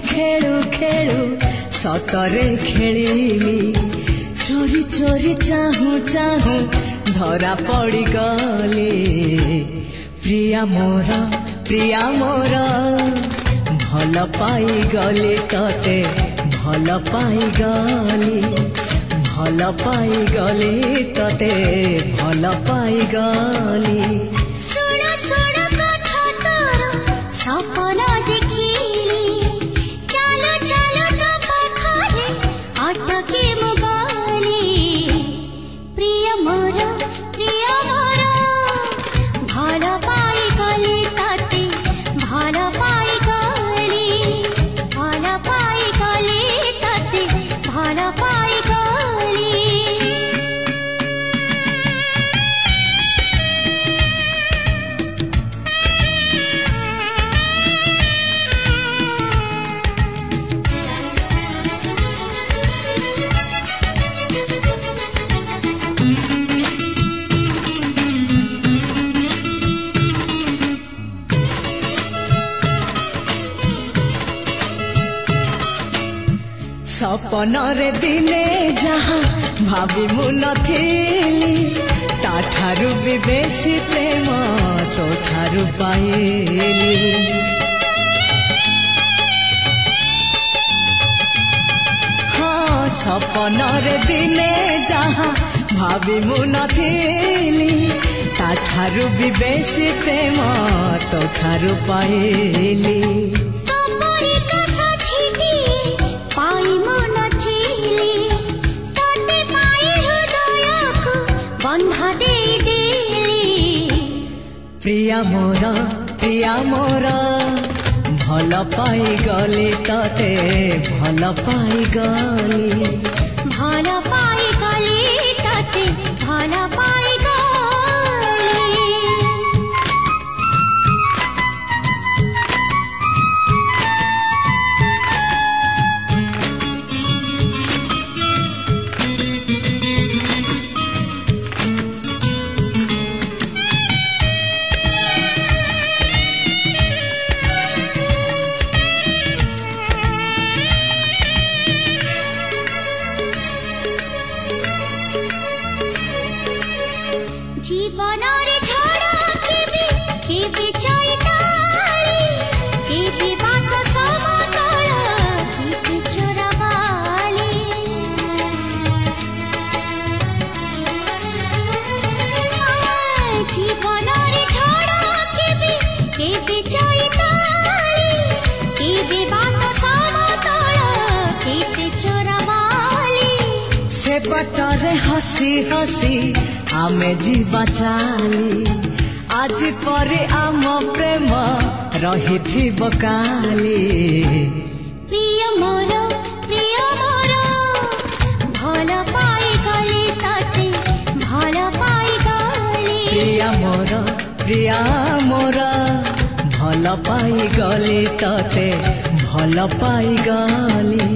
खेलु खेलु सतरे खेलिली चोरी चोरी चाहू चाहू धरा पड़ी गली प्रिया मोर भल पाई गली तते भल पाई गली तते भल पाई गली सपना देखिली चलो चलो तो पाखरे अटके मुगली प्रिय मोर भल पाई गली तते भल पाई गली तते भल पाई गली सपनरे दिने जहाँ भाभी मु नथिली ताठारु भी बेसी प्रेम तो ठारु पाइली हाँ सपनरे दिने जहाँ भाभी मु नथिली ताठारु भी बेसी प्रेम तो ठारु पाइली प्रिया मोर भल पाई गली तते भल पाई गली तते भल पाई जीवन रे झड़ा केबे चैताली केबे बात समतल केबे चोरावाली जीवन रे झड़ा केबे चैताली केबे बात समतल केबे चोरावाली से बटरे हसी हसी आमे जीवा चाली आज परे आम प्रेम रही थी बकाली प्रिय मोर भल पाई गली तते भल पाई गली प्रिया मोर भल पाई गली तते भल पाई गली